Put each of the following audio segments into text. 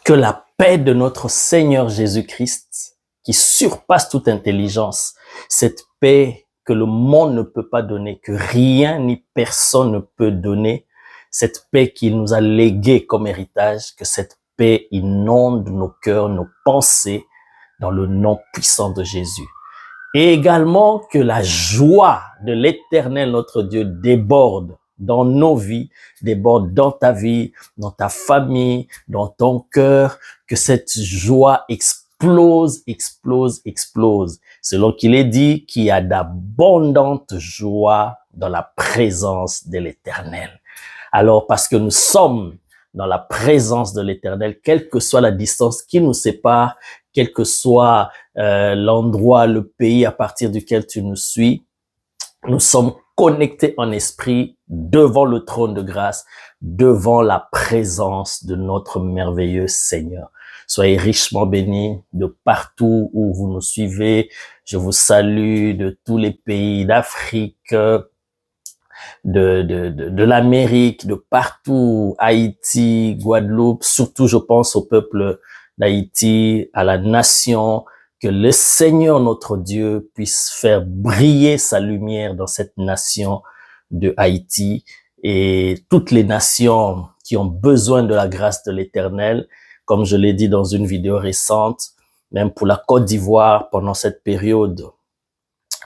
Que la paix de notre Seigneur Jésus-Christ, qui surpasse toute intelligence, cette paix que le monde ne peut pas donner, que rien ni personne ne peut donner, cette paix qu'il nous a léguée comme héritage, que cette paix inonde nos cœurs, nos pensées, dans le nom puissant de Jésus. Et également que la joie de l'Éternel, notre Dieu, déborde dans nos vies, déborde dans ta vie, dans ta famille, dans ton cœur, que cette joie explose, explose, explose. Selon qu'il est dit qu'il y a d'abondantes joies dans la présence de l'Éternel. Alors, parce que nous sommes dans la présence de l'Éternel, quelle que soit la distance qui nous sépare, quel que soit l'endroit, le pays à partir duquel tu nous suis, nous sommes connectés en esprit devant le trône de grâce, devant la présence de notre merveilleux Seigneur. Soyez richement bénis de partout où vous nous suivez. Je vous salue de tous les pays d'Afrique, de l'Amérique, de partout, Haïti, Guadeloupe, surtout je pense au peuple d'Haïti, à la nation, que le Seigneur notre Dieu puisse faire briller sa lumière dans cette nation de Haïti et toutes les nations qui ont besoin de la grâce de l'Éternel, comme je l'ai dit dans une vidéo récente, même pour la Côte d'Ivoire pendant cette période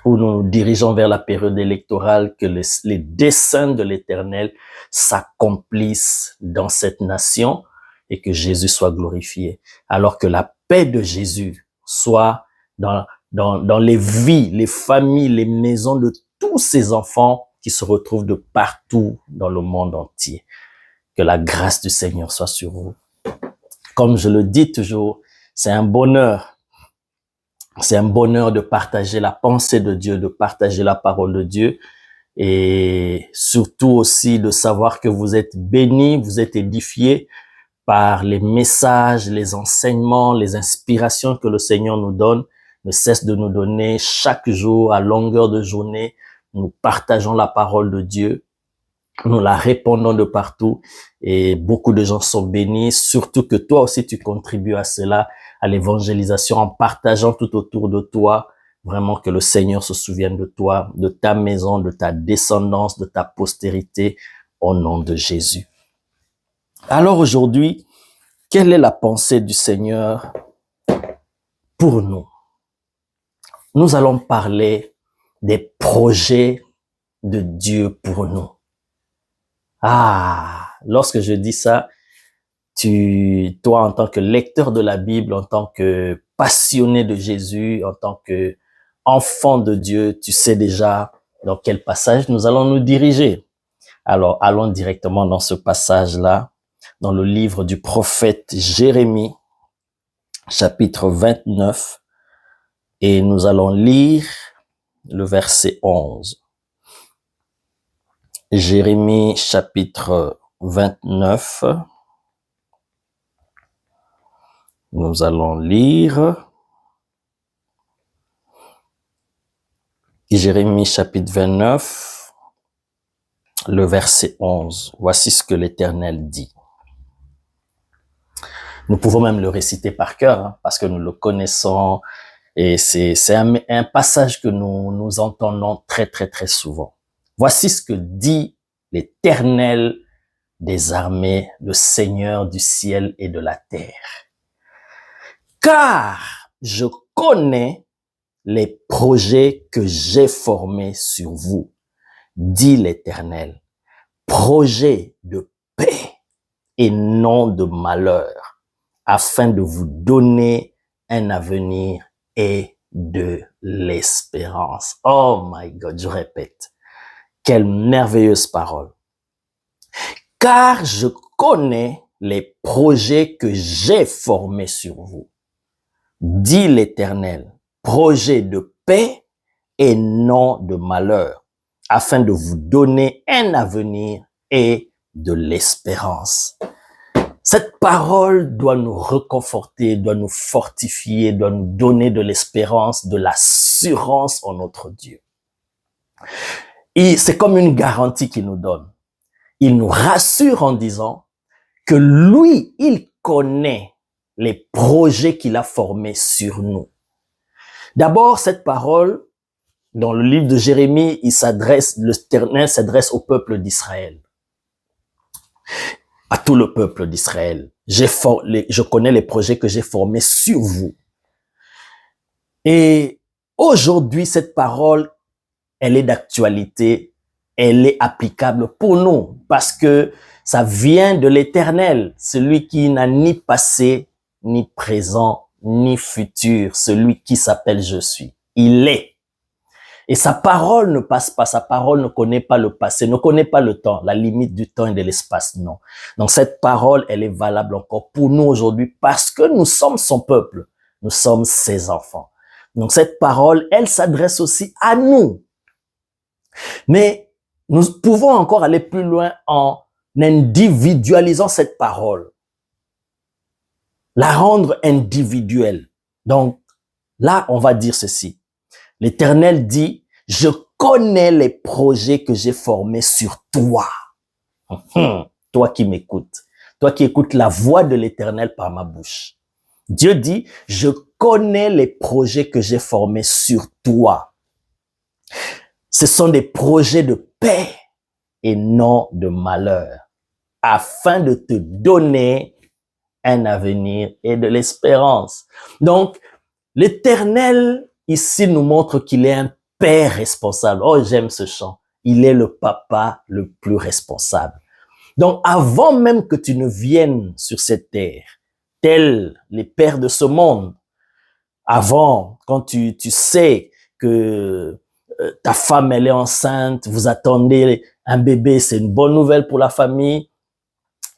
où nous nous dirigeons vers la période électorale, que les desseins de l'Éternel s'accomplissent dans cette nation et que Jésus soit glorifié. Alors que la paix de Jésus soit dans les vies, les familles, les maisons de tous ces enfants qui se retrouvent de partout dans le monde entier. Que la grâce du Seigneur soit sur vous. Comme je le dis toujours, c'est un bonheur. C'est un bonheur de partager la pensée de Dieu, de partager la parole de Dieu et surtout aussi de savoir que vous êtes bénis, vous êtes édifiés par les messages, les enseignements, les inspirations que le Seigneur nous donne, ne cesse de nous donner chaque jour à longueur de journée. Nous partageons la parole de Dieu, nous la répandons de partout et beaucoup de gens sont bénis, surtout que toi aussi tu contribues à cela, à l'évangélisation en partageant tout autour de toi. Vraiment que le Seigneur se souvienne de toi, de ta maison, de ta descendance, de ta postérité au nom de Jésus. Alors aujourd'hui, quelle est la pensée du Seigneur pour nous? Nous allons parler des projets de Dieu pour nous. Ah, lorsque je dis ça, toi, en tant que lecteur de la Bible, en tant que passionné de Jésus, en tant que enfant de Dieu, tu sais déjà dans quel passage nous allons nous diriger. Alors, allons directement dans ce passage-là, dans le livre du prophète Jérémie, chapitre 29, et nous allons lire le verset 11. Jérémie, chapitre 29, nous allons lire Jérémie chapitre 29, le verset 11. Voici ce que l'Éternel dit. Nous pouvons même le réciter par cœur, parce que nous le connaissons et c'est un passage que nous entendons très, très, très souvent. Voici ce que dit l'Éternel des armées, le Seigneur du ciel et de la terre. Car je connais les projets que j'ai formés sur vous, dit l'Éternel, projets de paix et non de malheur, afin de vous donner un avenir et de l'espérance. Oh my God, je répète, quelle merveilleuse parole. Car je connais les projets que j'ai formés sur vous, dit l'Éternel, projet de paix et non de malheur, afin de vous donner un avenir et de l'espérance. Cette parole doit nous réconforter, doit nous fortifier, doit nous donner de l'espérance, de l'assurance en notre Dieu. Et c'est comme une garantie qu'il nous donne. Il nous rassure en disant que lui, il connaît les projets qu'il a formés sur nous. D'abord, cette parole, dans le livre de Jérémie, l'Éternel s'adresse au peuple d'Israël, à tout le peuple d'Israël. Je connais les projets que j'ai formés sur vous. Et aujourd'hui, cette parole, elle est d'actualité, elle est applicable pour nous parce que ça vient de l'Éternel, celui qui n'a ni passé, ni présent, ni futur, celui qui s'appelle Je suis. Il est. Et sa parole ne passe pas, sa parole ne connaît pas le passé, ne connaît pas le temps, la limite du temps et de l'espace, non. Donc cette parole, elle est valable encore pour nous aujourd'hui parce que nous sommes son peuple, nous sommes ses enfants. Donc cette parole, elle s'adresse aussi à nous. Mais nous pouvons encore aller plus loin en individualisant cette parole, la rendre individuelle. Donc là, on va dire ceci. L'Éternel dit, je connais les projets que j'ai formés sur toi. Toi qui m'écoutes, toi qui écoutes la voix de l'Éternel par ma bouche. Dieu dit, je connais les projets que j'ai formés sur toi. Ce sont des projets de paix et non de malheur, afin de te donner un avenir et de l'espérance. Donc, l'Éternel ici nous montre qu'il est un père responsable. Oh, j'aime ce chant. Il est le papa le plus responsable. Donc, avant même que tu ne viennes sur cette terre, tels les pères de ce monde, avant, quand tu sais que ta femme, elle est enceinte, vous attendez un bébé, c'est une bonne nouvelle pour la famille,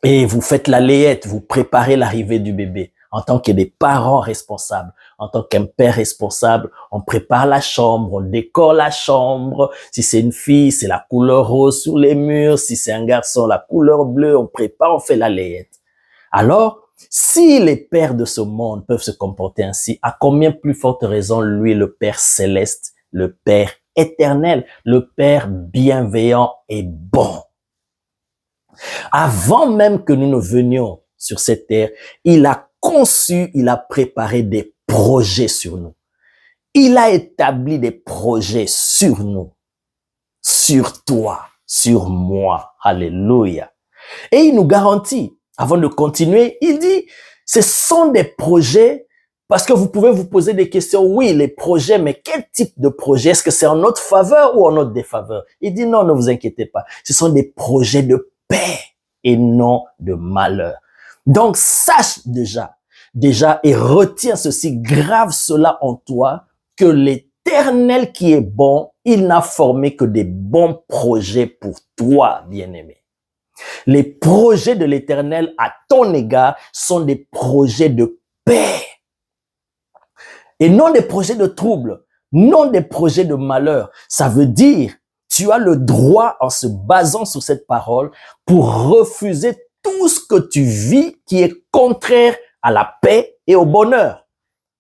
et vous faites la layette, vous préparez l'arrivée du bébé. En tant que des parents responsables, en tant qu'un père responsable, on prépare la chambre, on décore la chambre. Si c'est une fille, c'est la couleur rose sur les murs. Si c'est un garçon, la couleur bleue, on prépare, on fait la layette. Alors, si les pères de ce monde peuvent se comporter ainsi, à combien plus forte raison lui, le Père céleste, le Père éternel, le Père bienveillant et bon. Avant même que nous ne venions sur cette terre, il a conçu, il a préparé des projets sur nous. Il a établi des projets sur nous, sur toi, sur moi. Alléluia. Et il nous garantit, avant de continuer, il dit, ce sont des projets, parce que vous pouvez vous poser des questions, oui, les projets, mais quel type de projet? Est-ce que c'est en notre faveur ou en notre défaveur? Il dit, non, ne vous inquiétez pas. Ce sont des projets de paix et non de malheur. Donc, sache déjà, et retiens ceci, grave cela en toi, que l'Éternel qui est bon, il n'a formé que des bons projets pour toi, bien-aimé. Les projets de l'Éternel à ton égard sont des projets de paix et non des projets de trouble, non des projets de malheur. Ça veut dire, tu as le droit, en se basant sur cette parole, pour refuser tout ce que tu vis qui est contraire à la paix et au bonheur.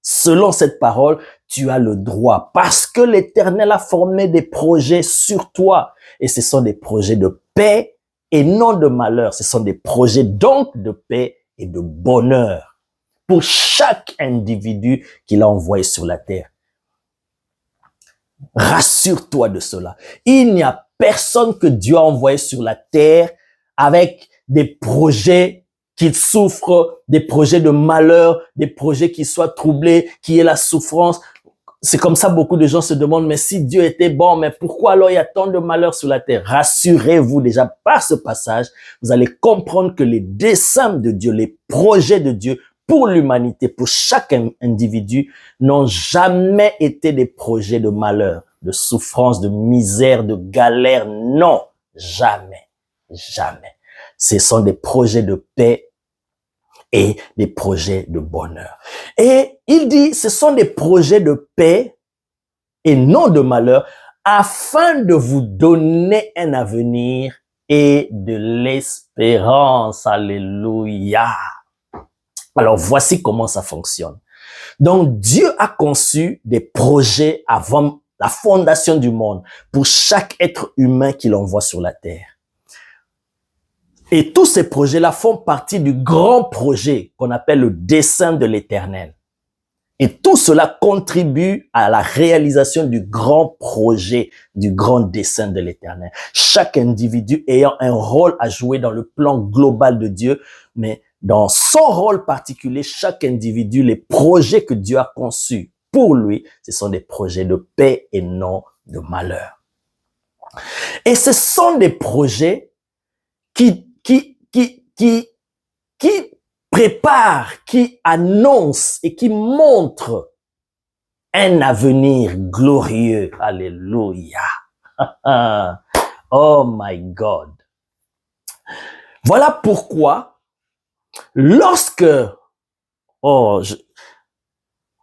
Selon cette parole, tu as le droit parce que l'Éternel a formé des projets sur toi et ce sont des projets de paix et non de malheur. Ce sont des projets donc de paix et de bonheur pour chaque individu qu'il a envoyé sur la terre. Rassure-toi de cela. Il n'y a personne que Dieu a envoyé sur la terre avec des projets qui souffrent, des projets de malheur, des projets qui soient troublés, qui aient la souffrance. C'est comme ça, beaucoup de gens se demandent, mais si Dieu était bon, mais pourquoi alors il y a tant de malheur sur la terre? Rassurez-vous déjà par ce passage, vous allez comprendre que les desseins de Dieu, les projets de Dieu pour l'humanité, pour chaque individu, n'ont jamais été des projets de malheur, de souffrance, de misère, de galère. Non, jamais, jamais. Ce sont des projets de paix et des projets de bonheur. Et il dit, ce sont des projets de paix et non de malheur, afin de vous donner un avenir et de l'espérance. Alléluia. Alors, voici comment ça fonctionne. Donc, Dieu a conçu des projets avant la fondation du monde pour chaque être humain qu'il envoie sur la terre. Et tous ces projets-là font partie du grand projet qu'on appelle le dessein de l'Éternel. Et tout cela contribue à la réalisation du grand projet, du grand dessein de l'Éternel. Chaque individu ayant un rôle à jouer dans le plan global de Dieu, mais dans son rôle particulier, chaque individu, les projets que Dieu a conçus pour lui, ce sont des projets de paix et non de malheur. Et ce sont des projets qui prépare, qui annonce et qui montre un avenir glorieux. Alléluia. Oh my God. Voilà pourquoi, lorsque,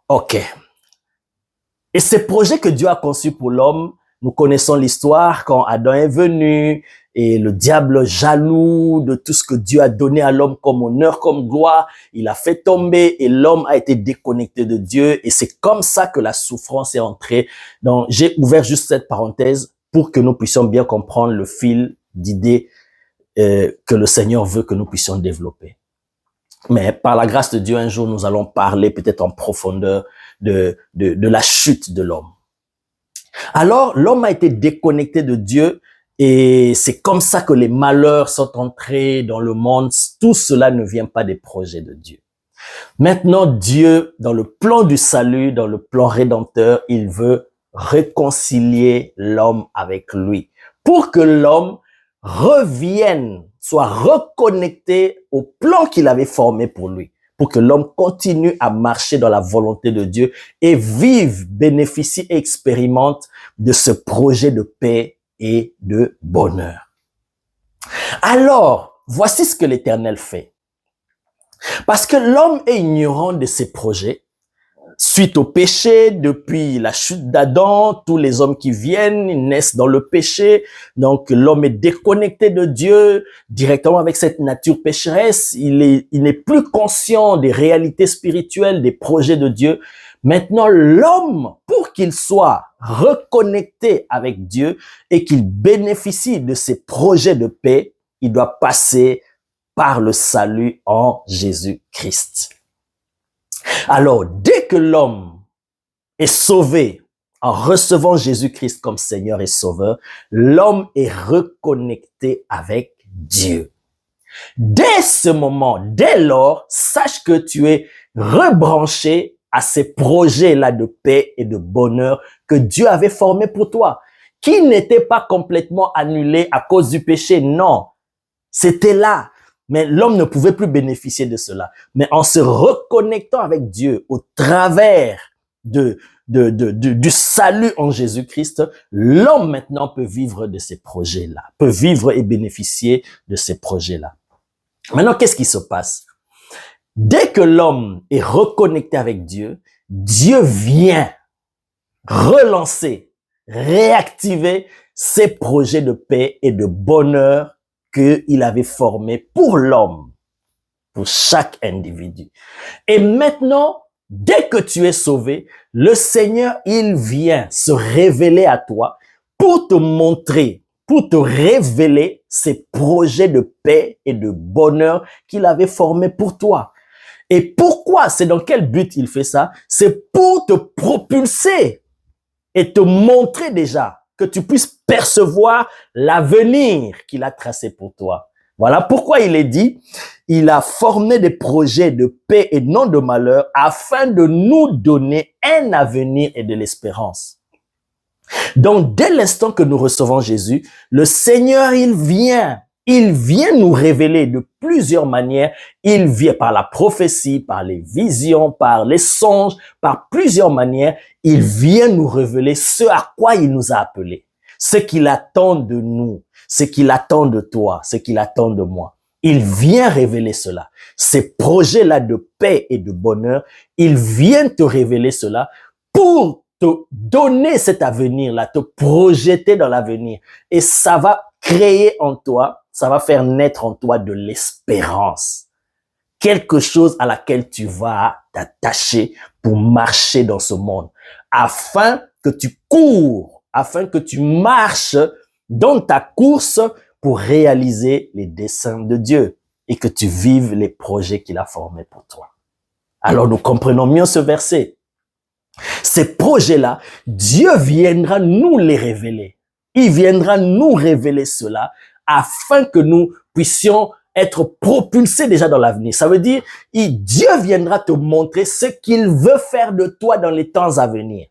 ok. Et ces projets que Dieu a conçus pour l'homme, nous connaissons l'histoire quand Adam est venu et le diable jaloux de tout ce que Dieu a donné à l'homme comme honneur, comme gloire, il a fait tomber et l'homme a été déconnecté de Dieu et c'est comme ça que la souffrance est entrée. Donc, j'ai ouvert juste cette parenthèse pour que nous puissions bien comprendre le fil d'idées que le Seigneur veut que nous puissions développer. Mais par la grâce de Dieu, un jour, nous allons parler peut-être en profondeur de la chute de l'homme. Alors, l'homme a été déconnecté de Dieu et c'est comme ça que les malheurs sont entrés dans le monde. Tout cela ne vient pas des projets de Dieu. Maintenant, Dieu, dans le plan du salut, dans le plan rédempteur, il veut réconcilier l'homme avec lui pour que l'homme revienne, soit reconnecté au plan qu'il avait formé pour lui, pour que l'homme continue à marcher dans la volonté de Dieu et vive, bénéficie et expérimente de ce projet de paix et de bonheur. Alors, voici ce que l'Éternel fait. Parce que l'homme est ignorant de ses projets, suite au péché, depuis la chute d'Adam, tous les hommes qui viennent, ils naissent dans le péché. Donc, l'homme est déconnecté de Dieu directement avec cette nature pécheresse. Il n'est plus conscient des réalités spirituelles, des projets de Dieu. Maintenant, l'homme, pour qu'il soit reconnecté avec Dieu et qu'il bénéficie de ses projets de paix, il doit passer par le salut en Jésus-Christ. Alors, dès que l'homme est sauvé en recevant Jésus-Christ comme Seigneur et Sauveur, l'homme est reconnecté avec Dieu. Dès ce moment, dès lors, sache que tu es rebranché à ces projets-là de paix et de bonheur que Dieu avait formés pour toi, qui n'étaient pas complètement annulés à cause du péché. Non, c'était là. Mais l'homme ne pouvait plus bénéficier de cela. Mais en se reconnectant avec Dieu au travers du salut en Jésus-Christ, l'homme maintenant peut vivre de ces projets-là, peut vivre et bénéficier de ces projets-là. Maintenant, qu'est-ce qui se passe? Dès que l'homme est reconnecté avec Dieu, Dieu vient relancer, réactiver ses projets de paix et de bonheur qu'il avait formé pour l'homme, pour chaque individu. Et maintenant, dès que tu es sauvé, le Seigneur, il vient se révéler à toi pour te montrer, pour te révéler ses projets de paix et de bonheur qu'il avait formés pour toi. Et pourquoi? C'est dans quel but il fait ça? C'est pour te propulser et te montrer déjà que tu puisses percevoir l'avenir qu'il a tracé pour toi. Voilà pourquoi il est dit, il a formé des projets de paix et non de malheur afin de nous donner un avenir et de l'espérance. Donc, dès l'instant que nous recevons Jésus, le Seigneur, il vient nous révéler de plusieurs manières. Il vient par la prophétie, par les visions, par les songes, par plusieurs manières. Il vient nous révéler ce à quoi il nous a appelés, ce qu'il attend de nous, ce qu'il attend de toi, ce qu'il attend de moi. Il vient révéler cela. Ces projets-là de paix et de bonheur, il vient te révéler cela pour te donner cet avenir-là, te projeter dans l'avenir. Et ça va créer en toi, ça va faire naître en toi de l'espérance. Quelque chose à laquelle tu vas t'attacher pour marcher dans ce monde. Afin que tu cours, afin que tu marches dans ta course pour réaliser les desseins de Dieu et que tu vives les projets qu'il a formés pour toi. Alors nous comprenons mieux ce verset. Ces projets-là, Dieu viendra nous les révéler. Il viendra nous révéler cela afin que nous puissions être propulsés déjà dans l'avenir. Ça veut dire, Dieu viendra te montrer ce qu'il veut faire de toi dans les temps à venir.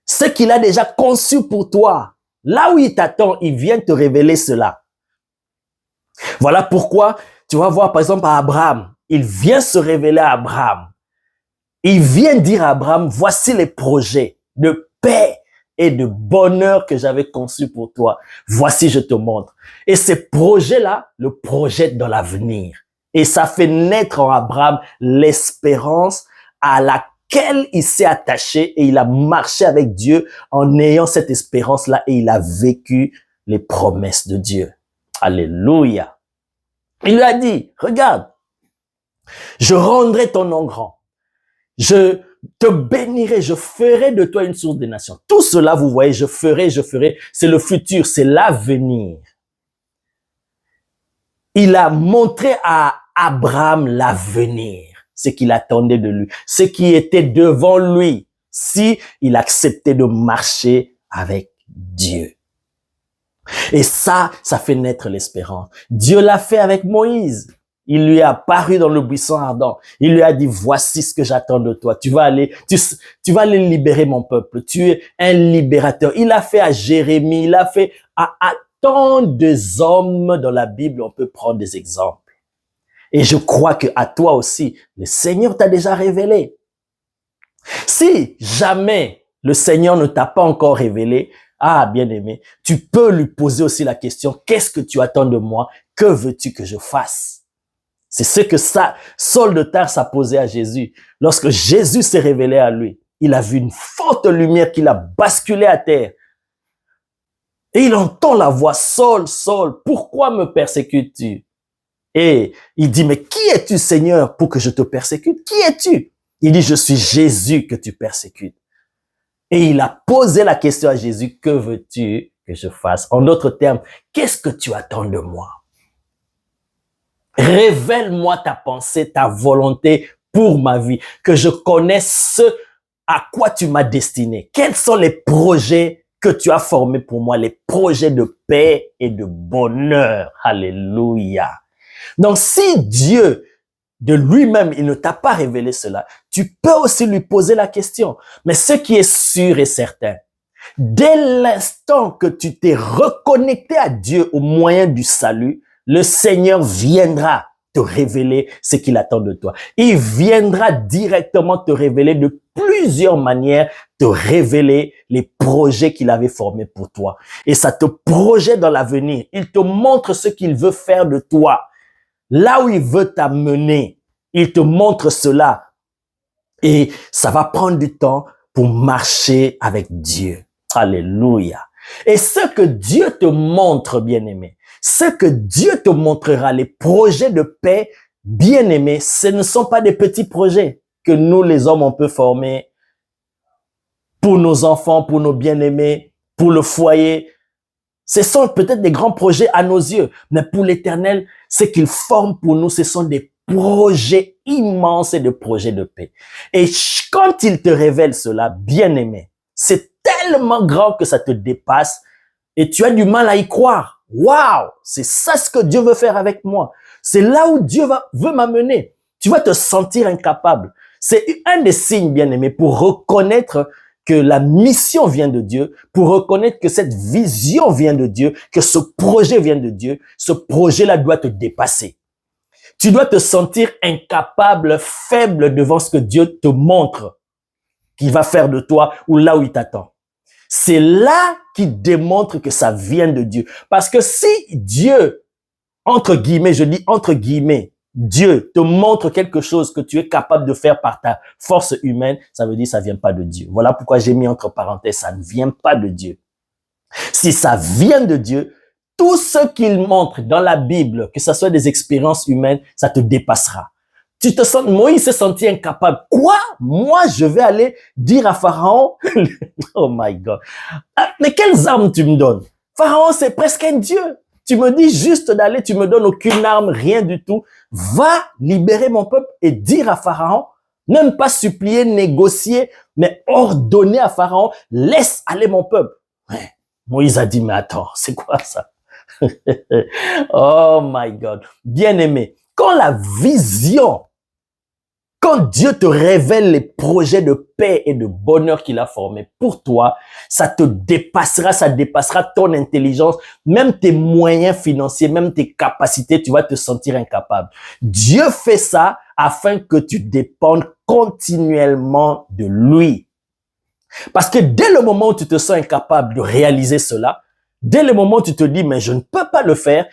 Ce qu'il a déjà conçu pour toi. Là où il t'attend, il vient te révéler cela. Voilà pourquoi tu vas voir par exemple à Abraham. Il vient se révéler à Abraham. Il vient dire à Abraham, voici les projets de paix et de bonheur que j'avais conçus pour toi. Voici, je te montre. Et ces projets-là le projettent dans l'avenir. Et ça fait naître en Abraham l'espérance à laquelle il s'est attaché et il a marché avec Dieu en ayant cette espérance-là et il a vécu les promesses de Dieu. Alléluia. Il lui a dit, regarde, je rendrai ton nom grand. Je te bénirai, je ferai de toi une source de nations. Tout cela, vous voyez, je ferai, c'est le futur, c'est l'avenir. Il a montré à Abraham l'avenir, ce qu'il attendait de lui, ce qui était devant lui, si il acceptait de marcher avec Dieu. Et ça fait naître l'espérance. Dieu l'a fait avec Moïse. Il lui a apparu dans le buisson ardent. Il lui a dit, voici ce que j'attends de toi. Tu vas aller libérer mon peuple. Tu es un libérateur. Il a fait à Jérémie, il a fait à tant de hommes dans la Bible. On peut prendre des exemples. Et je crois que à toi aussi, le Seigneur t'a déjà révélé. Si jamais le Seigneur ne t'a pas encore révélé, ah, bien-aimé, tu peux lui poser aussi la question, qu'est-ce que tu attends de moi? Que veux-tu que je fasse? C'est ce que Saul de Tarse a posé à Jésus. Lorsque Jésus s'est révélé à lui, il a vu une forte lumière qui l'a basculé à terre. Et il entend la voix, Saul, Saul, pourquoi me persécutes-tu? Et il dit, mais qui es-tu, Seigneur, pour que je te persécute? Qui es-tu? Il dit, je suis Jésus que tu persécutes. Et il a posé la question à Jésus, que veux-tu que je fasse? En d'autres termes, qu'est-ce que tu attends de moi? Révèle-moi ta pensée, ta volonté pour ma vie, que je connaisse ce à quoi tu m'as destiné. Quels sont les projets que tu as formés pour moi, les projets de paix et de bonheur. Alléluia. Donc, si Dieu, de lui-même, il ne t'a pas révélé cela, tu peux aussi lui poser la question. Mais ce qui est sûr et certain, dès l'instant que tu t'es reconnecté à Dieu au moyen du salut, le Seigneur viendra te révéler ce qu'il attend de toi. Il viendra directement te révéler de plusieurs manières, te révéler les projets qu'il avait formés pour toi. Et ça te projette dans l'avenir. Il te montre ce qu'il veut faire de toi. Là où il veut t'amener, il te montre cela. Et ça va prendre du temps pour marcher avec Dieu. Alléluia. Et ce que Dieu te montre, bien-aimé, ce que Dieu te montrera, les projets de paix, bien-aimés, ce ne sont pas des petits projets que nous, les hommes, on peut former pour nos enfants, pour nos bien-aimés, pour le foyer. Ce sont peut-être des grands projets à nos yeux, mais pour l'Éternel, ce qu'il forme pour nous, ce sont des projets immenses et des projets de paix. Et quand il te révèle cela, bien-aimé, c'est tellement grand que ça te dépasse et tu as du mal à y croire. Waouh, c'est ça ce que Dieu veut faire avec moi. C'est là où Dieu veut m'amener. Tu vas te sentir incapable. C'est un des signes, bien-aimé, pour reconnaître que la mission vient de Dieu, pour reconnaître que cette vision vient de Dieu, que ce projet vient de Dieu. Ce projet-là doit te dépasser. Tu dois te sentir incapable, faible devant ce que Dieu te montre qu'il va faire de toi ou là où il t'attend. C'est là qu'il démontre que ça vient de Dieu. Parce que si Dieu, entre guillemets, je dis entre guillemets, Dieu te montre quelque chose que tu es capable de faire par ta force humaine, ça veut dire que ça vient pas de Dieu. Voilà pourquoi j'ai mis entre parenthèses, ça ne vient pas de Dieu. Si ça vient de Dieu, tout ce qu'il montre dans la Bible, que ce soit des expériences humaines, ça te dépassera. Tu te sens, Moïse s'est senti incapable. Quoi? Moi, je vais aller dire à Pharaon, oh my God, mais quelles armes tu me donnes? Pharaon, c'est presque un dieu. Tu me dis juste d'aller, tu me donnes aucune arme, rien du tout. Va libérer mon peuple et dire à Pharaon, même pas supplier, négocier, mais ordonner à Pharaon, laisse aller mon peuple. Ouais. Moïse a dit, mais attends, c'est quoi ça? Oh my God. Bien-aimé, quand la vision, quand Dieu te révèle les projets de paix et de bonheur qu'il a formés pour toi, ça te dépassera, ça dépassera ton intelligence, même tes moyens financiers, même tes capacités, tu vas te sentir incapable. Dieu fait ça afin que tu dépendes continuellement de lui. Parce que dès le moment où tu te sens incapable de réaliser cela, dès le moment où tu te dis, mais je ne peux pas le faire,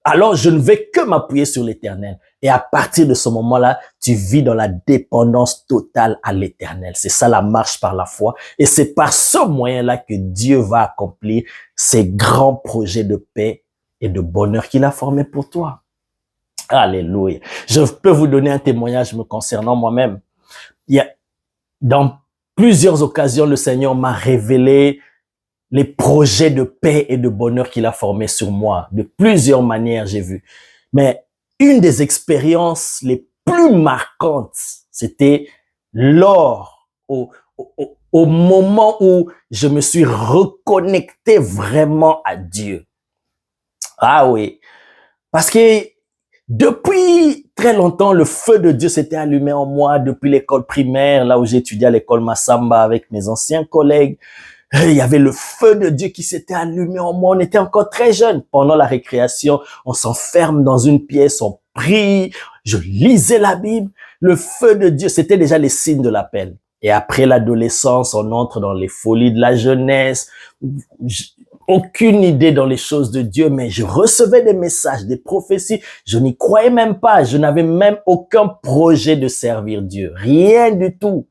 alors je ne vais que m'appuyer sur l'Éternel. Et à partir de ce moment-là, tu vis dans la dépendance totale à l'Éternel. C'est ça la marche par la foi. Et c'est par ce moyen-là que Dieu va accomplir ses grands projets de paix et de bonheur qu'il a formés pour toi. Alléluia. Je peux vous donner un témoignage me concernant moi-même. Dans plusieurs occasions, le Seigneur m'a révélé les projets de paix et de bonheur qu'il a formés sur moi. De plusieurs manières, j'ai vu. Mais une des expériences les plus marquantes, c'était au moment où je me suis reconnecté vraiment à Dieu. Ah oui. Parce que depuis très longtemps, le feu de Dieu s'était allumé en moi depuis l'école primaire, là où j'étudiais à l'école Massamba avec mes anciens collègues. Il y avait le feu de Dieu qui s'était allumé en moi. On était encore très jeunes. Pendant la récréation, on s'enferme dans une pièce, on prie, je lisais la Bible. Le feu de Dieu, c'était déjà les signes de l'appel. Et après l'adolescence, on entre dans les folies de la jeunesse. Aucune idée dans les choses de Dieu, mais je recevais des messages, des prophéties. Je n'y croyais même pas. Je n'avais même aucun projet de servir Dieu. Rien du tout.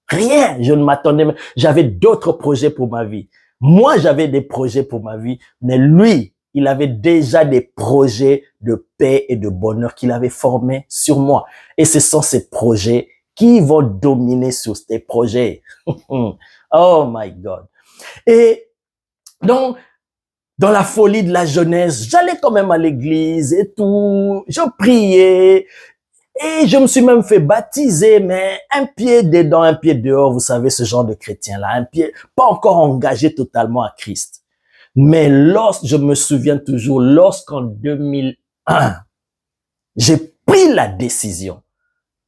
Rien, je ne m'attendais même. J'avais d'autres projets pour ma vie. Moi, j'avais des projets pour ma vie, mais lui, il avait déjà des projets de paix et de bonheur qu'il avait formés sur moi. Et ce sont ces projets qui vont dominer sur ces projets. Oh my God. Et donc, dans la folie de la jeunesse, j'allais quand même à l'église et tout. Je priais. Et je me suis même fait baptiser, mais un pied dedans, un pied dehors, vous savez, ce genre de chrétien-là, un pied pas encore engagé totalement à Christ. Mais je me souviens toujours, lorsqu'en 2001, j'ai pris la décision,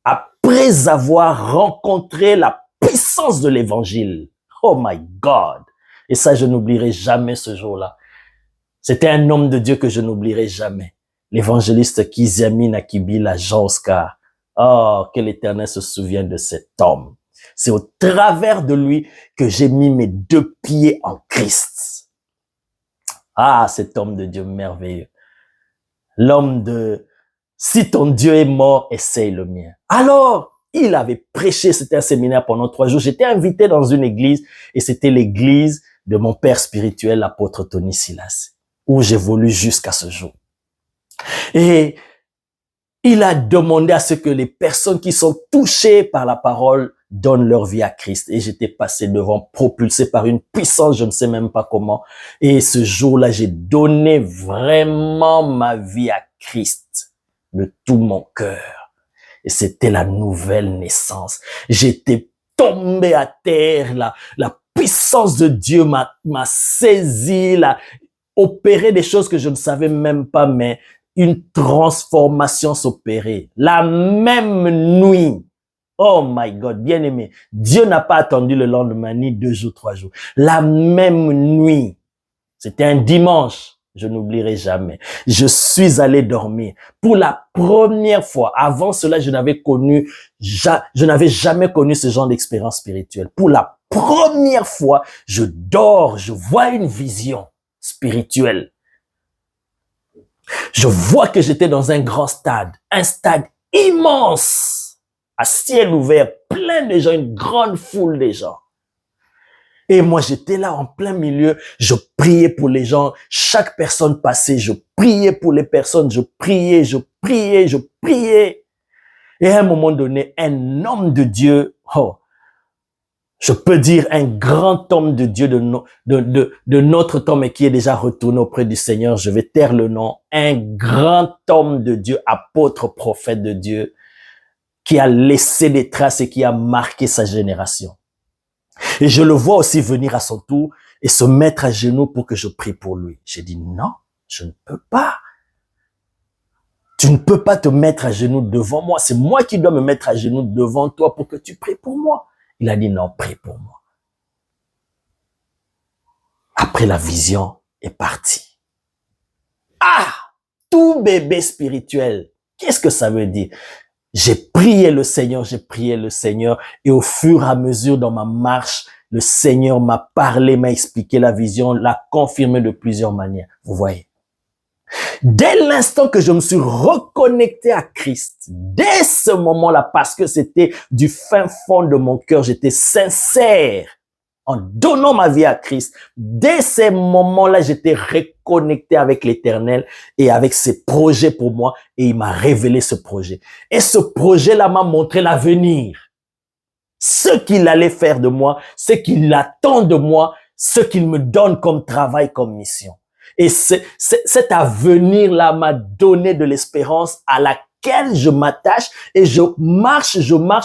après avoir rencontré la puissance de l'évangile. Oh my God! Et ça, je n'oublierai jamais ce jour-là. C'était un homme de Dieu que je n'oublierai jamais. L'évangéliste Kiziami Nakibila Jean Oscar. Oh, que l'Éternel se souvienne de cet homme. C'est au travers de lui que j'ai mis mes deux pieds en Christ. Ah, cet homme de Dieu merveilleux. L'homme de si ton Dieu est mort, essaye le mien. Alors, il avait prêché, c'était un séminaire pendant 3 jours. J'étais invité dans une église et c'était l'église de mon père spirituel, l'apôtre Tony Silas, où j'évolue jusqu'à ce jour. Et il a demandé à ce que les personnes qui sont touchées par la parole donnent leur vie à Christ. Et j'étais passé devant, propulsé par une puissance, je ne sais même pas comment. Et ce jour-là, j'ai donné vraiment ma vie à Christ de tout mon cœur. Et c'était la nouvelle naissance. J'étais tombé à terre, la puissance de Dieu m'a saisi, opéré des choses que je ne savais même pas, mais une transformation s'opérait. La même nuit. Oh my God, bien aimé. Dieu n'a pas attendu le lendemain, ni 2 jours, 3 jours. La même nuit. C'était un dimanche. Je n'oublierai jamais. Je suis allé dormir. Pour la première fois, avant cela, je n'avais jamais connu ce genre d'expérience spirituelle. Pour la première fois, je dors, je vois une vision spirituelle. Je vois que j'étais dans un grand stade, un stade immense, à ciel ouvert, plein de gens, une grande foule de gens. Et moi, j'étais là en plein milieu, je priais pour les gens, chaque personne passait, je priais pour les personnes, je priais. Et à un moment donné, un homme de Dieu, Je peux dire un grand homme de Dieu de notre temps, mais qui est déjà retourné auprès du Seigneur. Je vais taire le nom. Un grand homme de Dieu, apôtre, prophète de Dieu, qui a laissé des traces et qui a marqué sa génération. Et je le vois aussi venir à son tour et se mettre à genoux pour que je prie pour lui. J'ai dit non, je ne peux pas. Tu ne peux pas te mettre à genoux devant moi. C'est moi qui dois me mettre à genoux devant toi pour que tu pries pour moi. Il a dit non, prie pour moi. Après, la vision est partie. Ah! Tout bébé spirituel. Qu'est-ce que ça veut dire? J'ai prié le Seigneur, et au fur et à mesure dans ma marche, le Seigneur m'a parlé, m'a expliqué la vision, l'a confirmé de plusieurs manières. Vous voyez? Dès l'instant que je me suis reconnecté à Christ, dès ce moment-là, parce que c'était du fin fond de mon cœur, j'étais sincère en donnant ma vie à Christ. Dès ces moments-là, j'étais reconnecté avec l'Éternel et avec ses projets pour moi, et il m'a révélé ce projet. Et ce projet-là m'a montré l'avenir. Ce qu'il allait faire de moi, ce qu'il attend de moi, ce qu'il me donne comme travail, comme mission. Et cet avenir-là m'a donné de l'espérance à laquelle je m'attache et je marche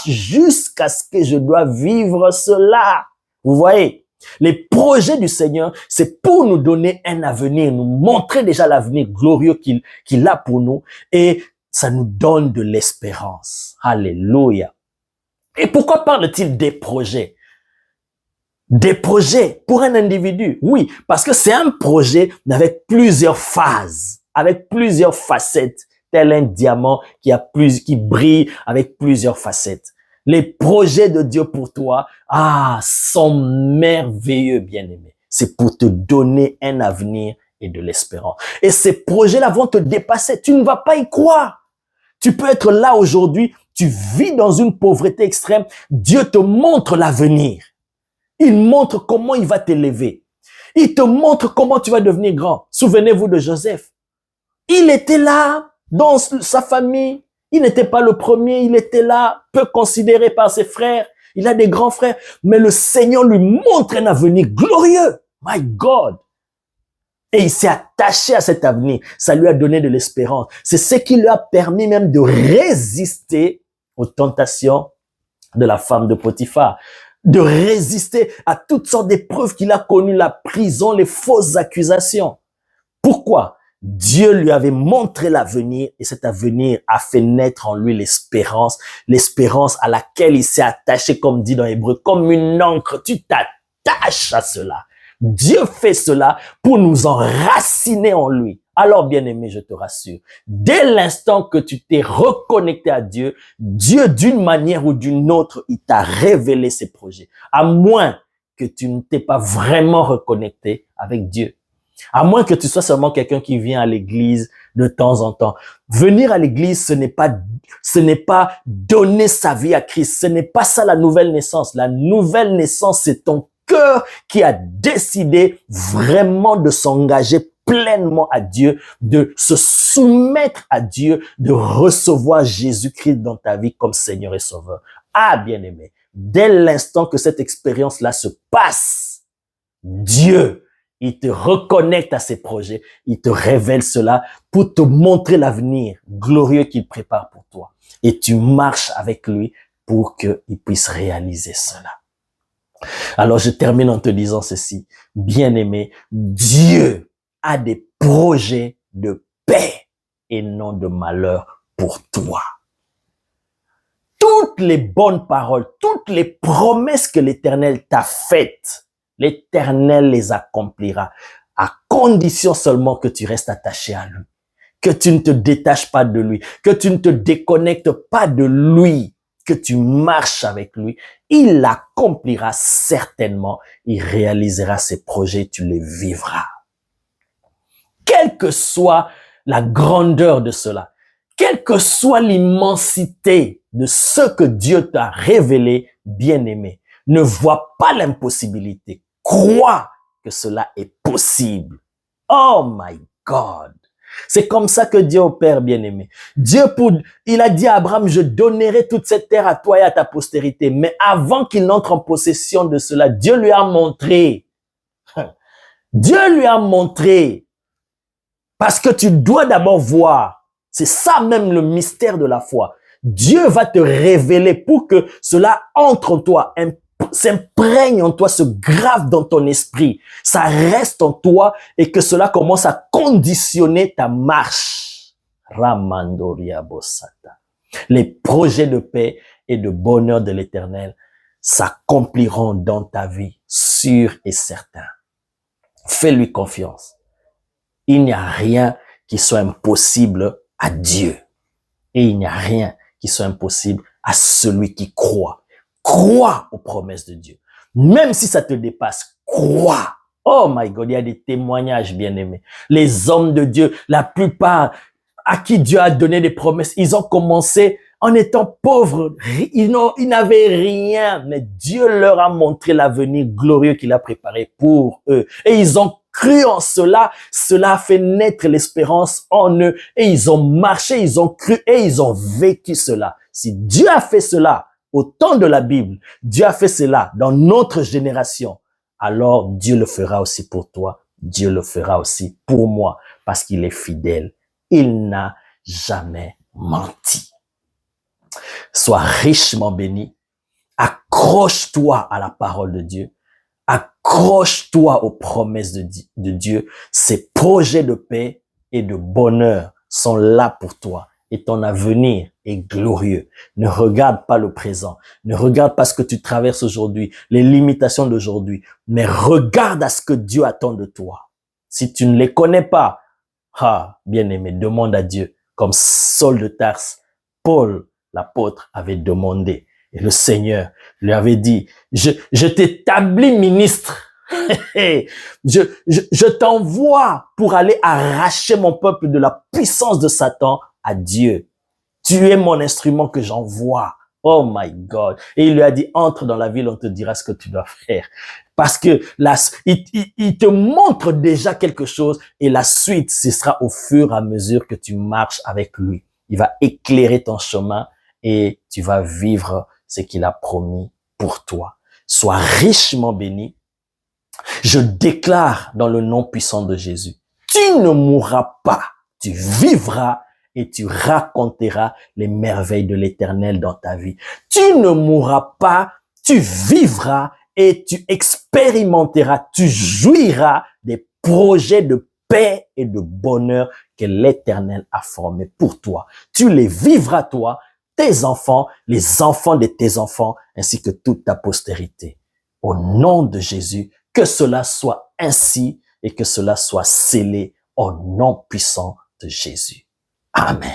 jusqu'à ce que je dois vivre cela. Vous voyez, les projets du Seigneur, c'est pour nous donner un avenir, nous montrer déjà l'avenir glorieux qu'il a pour nous, et ça nous donne de l'espérance. Alléluia. Et pourquoi parle-t-il des projets? Des projets pour un individu, oui, parce que c'est un projet avec plusieurs phases, avec plusieurs facettes, tel un diamant qui brille avec plusieurs facettes. Les projets de Dieu pour toi, sont merveilleux, bien-aimé. C'est pour te donner un avenir et de l'espérance. Et ces projets-là vont te dépasser. Tu ne vas pas y croire. Tu peux être là aujourd'hui, tu vis dans une pauvreté extrême. Dieu te montre l'avenir. Il montre comment il va t'élever. Il te montre comment tu vas devenir grand. Souvenez-vous de Joseph. Il était là, dans sa famille. Il n'était pas le premier, il était là, peu considéré par ses frères. Il a des grands frères. Mais le Seigneur lui montre un avenir glorieux. My God. Et il s'est attaché à cet avenir. Ça lui a donné de l'espérance. C'est ce qui lui a permis même de résister aux tentations de la femme de Potiphar, de résister à toutes sortes d'épreuves qu'il a connues, la prison, les fausses accusations. Pourquoi? Dieu lui avait montré l'avenir et cet avenir a fait naître en lui l'espérance à laquelle il s'est attaché, comme dit dans Hébreu, comme une encre. Tu t'attaches à cela. Dieu fait cela pour nous enraciner en lui. Alors, bien-aimé, je te rassure, dès l'instant que tu t'es reconnecté à Dieu, Dieu, d'une manière ou d'une autre, il t'a révélé ses projets. À moins que tu ne t'es pas vraiment reconnecté avec Dieu. À moins que tu sois seulement quelqu'un qui vient à l'église de temps en temps. Venir à l'église, ce n'est pas donner sa vie à Christ. Ce n'est pas ça la nouvelle naissance. La nouvelle naissance, c'est ton cœur qui a décidé vraiment de s'engager pleinement à Dieu, de se soumettre à Dieu, de recevoir Jésus-Christ dans ta vie comme Seigneur et Sauveur. Ah, bien-aimé, dès l'instant que cette expérience-là se passe, Dieu, il te reconnecte à ses projets, il te révèle cela pour te montrer l'avenir glorieux qu'il prépare pour toi. Et tu marches avec lui pour qu'il puisse réaliser cela. Alors, je termine en te disant ceci. Bien-aimé, Dieu a des projets de paix et non de malheur pour toi. Toutes les bonnes paroles, toutes les promesses que l'Éternel t'a faites, l'Éternel les accomplira, à condition seulement que tu restes attaché à lui, que tu ne te détaches pas de lui, que tu ne te déconnectes pas de lui, que tu marches avec lui. Il l'accomplira certainement, il réalisera ses projets, tu les vivras. Quelle que soit la grandeur de cela, quelle que soit l'immensité de ce que Dieu t'a révélé, bien-aimé, ne vois pas l'impossibilité. Crois que cela est possible. Oh my God! C'est comme ça que Dieu opère, bien-aimé. Il a dit à Abraham, je donnerai toute cette terre à toi et à ta postérité. Mais avant qu'il n'entre en possession de cela, Dieu lui a montré. Dieu lui a montré. Parce que tu dois d'abord voir. C'est ça même le mystère de la foi. Dieu va te révéler pour que cela entre en toi, s'imprègne en toi, se grave dans ton esprit, ça reste en toi et que cela commence à conditionner ta marche. Ramandoria Bosata. Les projets de paix et de bonheur de l'Éternel s'accompliront dans ta vie, sûr et certain. Fais-lui confiance. Il n'y a rien qui soit impossible à Dieu. Et il n'y a rien qui soit impossible à celui qui croit. Crois aux promesses de Dieu. Même si ça te dépasse, crois. Oh my God, il y a des témoignages, bien-aimés. Les hommes de Dieu, la plupart à qui Dieu a donné des promesses, ils ont commencé en étant pauvres. Ils n'avaient rien, mais Dieu leur a montré l'avenir glorieux qu'il a préparé pour eux. Et ils ont cru en cela, cela a fait naître l'espérance en eux. Et ils ont marché, ils ont cru et ils ont vécu cela. Si Dieu a fait cela au temps de la Bible, Dieu a fait cela dans notre génération, alors Dieu le fera aussi pour toi, Dieu le fera aussi pour moi, parce qu'il est fidèle. Il n'a jamais menti. Sois richement béni. Accroche-toi à la parole de Dieu. Accroche-toi aux promesses de Dieu. Ces projets de paix et de bonheur sont là pour toi. Et ton avenir est glorieux. Ne regarde pas le présent. Ne regarde pas ce que tu traverses aujourd'hui, les limitations d'aujourd'hui. Mais regarde à ce que Dieu attend de toi. Si tu ne les connais pas, bien-aimé, demande à Dieu. Comme Saul de Tarse, Paul, l'apôtre, avait demandé. Et le Seigneur lui avait dit, je t'établis ministre. je t'envoie pour aller arracher mon peuple de la puissance de Satan à Dieu. Tu es mon instrument que j'envoie. Oh my God. Et il lui a dit, entre dans la ville, on te dira ce que tu dois faire. Parce que il te montre déjà quelque chose et la suite, ce sera au fur et à mesure que tu marches avec lui. Il va éclairer ton chemin et tu vas vivre ce qu'il a promis pour toi. Sois richement béni. Je déclare dans le nom puissant de Jésus, tu ne mourras pas, tu vivras et tu raconteras les merveilles de l'Éternel dans ta vie. Tu ne mourras pas, tu vivras et tu expérimenteras, tu jouiras des projets de paix et de bonheur que l'Éternel a formés pour toi. Tu les vivras toi, tes enfants, les enfants de tes enfants, ainsi que toute ta postérité. Au nom de Jésus, que cela soit ainsi et que cela soit scellé au nom puissant de Jésus. Amen.